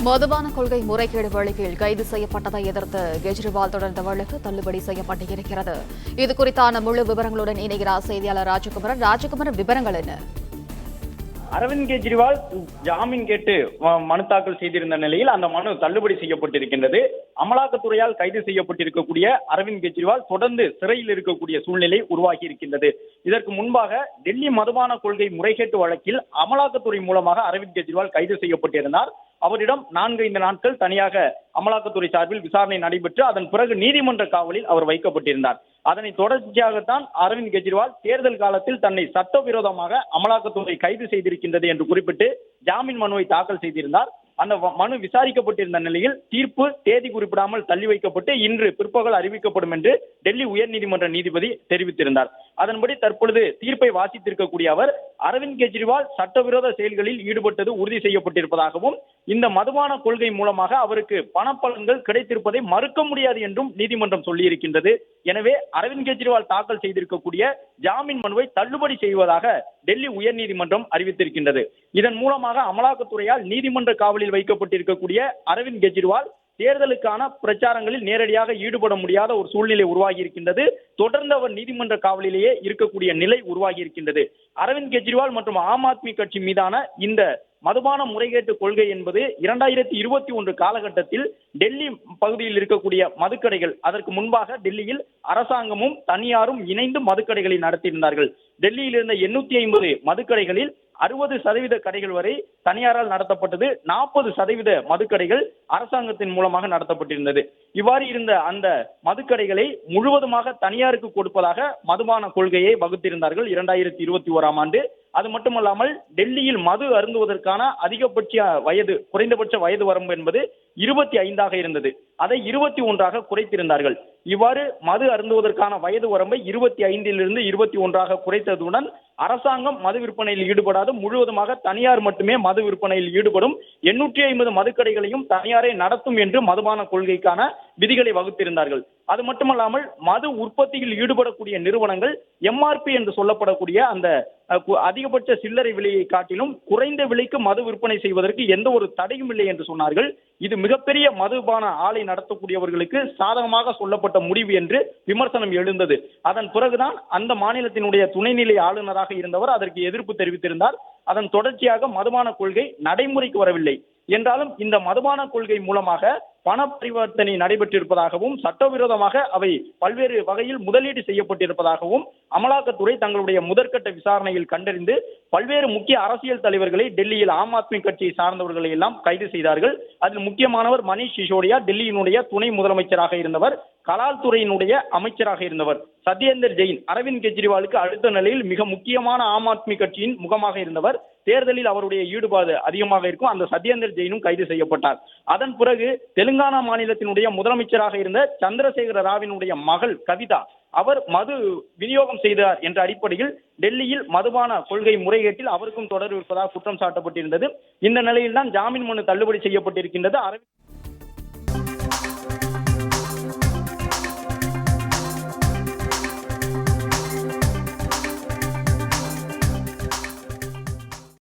மதுபான கொள்கை முறைகேடு வழக்கில் கைது செய்யப்பட்டதை எதிர்த்து கெஜ்ரிவால் தொடர்ந்த வழக்கு தள்ளுபடி செய்யப்பட்டிருக்கிறது. இதுகுறித்தான முழு விவரங்களுடன் இணைகிறார் செய்தியாளர் ராஜகுமரன். விவரங்கள் என்ன? அரவிந்த் கெஜ்ரிவால் ஜாமீன் கேட்டு மனு தாக்கல் செய்திருந்த நிலையில் அந்த மனு தள்ளுபடி செய்யப்பட்டிருக்கின்றது. அமலாக்கத்துறையால் கைது செய்யப்பட்டிருக்கக்கூடிய அரவிந்த் கெஜ்ரிவால் தொடர்ந்து சிறையில் இருக்கக்கூடிய சூழ்நிலை உருவாகி இருக்கின்றது. இதற்கு முன்பாக டெல்லி மதுபான கொள்கை முறைகேட்டு வழக்கில் அமலாக்கத்துறை மூலமாக அரவிந்த் கெஜ்ரிவால் கைது செய்யப்பட்டிருந்தார். அவரிடம் 4-5 நாட்கள் தனியாக அமலாக்கத்துறை சார்பில் விசாரணை நடைபெற்று அதன் பிறகு நீதிமன்ற காவலில் அவர் வைக்கப்பட்டிருந்தார். அதனை தொடர்ச்சியாகத்தான் அரவிந்த் கெஜ்ரிவால் தேர்தல் காலத்தில் தன்னை சட்டவிரோதமாக அமலாக்கத்துறை கைது செய்திருக்கின்றது என்று குறிப்பிட்டு ஜாமீன் மனுவை தாக்கல் செய்திருந்தார். அந்த மனு விசாரிக்கப்பட்டிருந்த நிலையில் தீர்ப்பு தேதி குறிப்பிடாமல் தள்ளி வைக்கப்பட்டு இன்று பிற்பகல் அறிவிக்கப்படும் என்று டெல்லி உயர்நீதிமன்ற நீதிபதி தெரிவித்திருந்தார். அதன்படி தற்பொழுது தீர்ப்பை வாசித்திருக்கக்கூடிய அவர் அரவிந்த் கெஜ்ரிவால் சட்டவிரோத செயல்களில் ஈடுபட்டது உறுதி செய்யப்பட்டிருப்பதாகவும் இந்த மதுபான கொள்கை மூலமாக அவருக்கு பணப்பலன்கள் கிடைத்திருப்பதை மறுக்க முடியாது என்றும் நீதிமன்றம் சொல்லியிருக்கின்றது. எனவே அரவிந்த் கெஜ்ரிவால் தாக்கல் செய்திருக்கக்கூடிய ஜாமீன் மனுவை தள்ளுபடி செய்வதாக டெல்லி உயர்நீதிமன்றம் அறிவித்திருக்கின்றது. இதன் மூலமாக அமலாக்கத்துறையால் நீதிமன்ற காவலில் வைக்கப்பட்டிருக்கக்கூடிய அரவிந்த் கெஜ்ரிவால் தேர்தலுக்கான பிரச்சாரங்களில் நேரடியாக ஈடுபட முடியாத ஒரு சூழ்நிலை உருவாகி இருக்கின்றது. தொடர்ந்து அவர் நீதிமன்ற காவலிலேயே இருக்கக்கூடிய நிலை உருவாகி இருக்கின்றது. அரவிந்த் கெஜ்ரிவால் மற்றும் ஆம் ஆத்மி கட்சி மீதான இந்த மதுபான முறைகேட்டு கொள்கை என்பது 2021 காலகட்டத்தில் டெல்லி பகுதியில் இருக்கக்கூடிய மதுக்கடைகள், அதற்கு முன்பாக டெல்லியில் அரசாங்கமும் தனியாரும் இணைந்து மதுக்கடைகளை நடத்தியிருந்தார்கள். டெல்லியில் இருந்த 850 மதுக்கடைகளில் 60% கடைகள் வரை தனியாரால் நடத்தப்பட்டது, 40% மதுக்கடைகள் அரசாங்கத்தின் மூலமாக நடத்தப்பட்டிருந்தது. இவ்வாறு இருந்த அந்த மதுக்கடைகளை முழுவதுமாக தனியாருக்கு கொடுப்பதாக மதுபான கொள்கையை வகுத்திருந்தார்கள் 2021ஆம் ஆண்டு. அது மட்டுமல்லாமல் டெல்லியில் மது அருந்துவதற்கான குறைந்தபட்ச வயது வரம்பு என்பது 25ஆக இருந்தது. அதை 21ஆக குறைத்திருந்தார்கள். இவ்வாறு மது அருந்துவதற்கான வயது வரம்பை 25லிருந்து 21ஆக குறைத்ததுடன் அரசாங்கம் மது விற்பனையில் ஈடுபடாது, முழுவதுமாக தனியார் மட்டுமே மது விற்பனையில் ஈடுபடும் 850 மதுக்கடைகளையும் தனியாரே நடத்தும் என்று மதுபான கொள்கைக்கான விதிகளை வகுத்திருந்தார்கள். அது மட்டுமல்லாமல் மது உற்பத்தியில் ஈடுபடக்கூடிய நிறுவனங்கள் MRP என்று சொல்லப்படக்கூடிய அந்த அதிகபட்ச சில்லறை விலையை காட்டிலும் குறைந்த விலைக்கு மது விற்பனை செய்வதற்கு எந்த ஒரு தடையும் இல்லை என்று சொன்னார்கள். இது மிகப்பெரிய மதுபான ஆலை நடத்தக்கூடியவர்களுக்கு சாதகமாக சொல்லப்பட்ட முடிவு என்று விமர்சனம் எழுந்தது. அதன் பிறகுதான் அந்த மாநிலத்தினுடைய துணைநிலை ஆளுநராக இருந்தவர் அதற்கு எதிர்ப்பு தெரிவித்திருந்தார். அதன் தொடர்ச்சியாக மதுபான கொள்கை நடைமுறைக்கு வரவில்லை என்றாலும் இந்த மதுபான கொள்கை மூலமாக பண பரிவர்த்தனை நடைபெற்றிருப்பதாகவும் சட்டவிரோதமாக அவை பல்வேறு வகையில் முதலீடு செய்யப்பட்டிருப்பதாகவும் அமலாக்கத்துறை தங்களுடைய முதற்கட்ட விசாரணையில் கண்டறிந்து பல்வேறு முக்கிய அரசியல் தலைவர்களை டெல்லியில் ஆம் ஆத்மி கட்சியை சார்ந்தவர்களை எல்லாம் கைது செய்தார்கள். அதில் முக்கியமானவர் மணீஷ் சிசோடியா, டெல்லியினுடைய துணை முதலமைச்சராக இருந்தவர், கலால் துறையினுடைய அமைச்சராக இருந்தவர். சத்யேந்தர் ஜெயின் அரவிந்த் கெஜ்ரிவாலுக்கு அடுத்த நிலையில் மிக முக்கியமான ஆம் ஆத்மி கட்சியின் முகமாக இருந்தவர். தேர்தலில் அவருடைய ஈடுபாடு அதிகமாக இருக்கும் அந்த சத்யேந்தர் ஜெயினும் கைது செய்யப்பட்டார். அதன் பிறகு தெலுங்கானா மாநிலத்தினுடைய முதலமைச்சராக இருந்த சந்திரசேகர ராவினுடைய மகள் கவிதா, அவர் மது விநியோகம் செய்தார் என்ற அடிப்படையில் டெல்லியில் மதுபான கொள்கை முறைகேட்டில் அவருக்கும் தொடர்பு இருப்பதாக குற்றம் சாட்டப்பட்டிருந்தது. இந்த நிலையில் தான் ஜாமீன் மனு தள்ளுபடி செய்யப்பட்டிருக்கின்றது. அரவிந்த்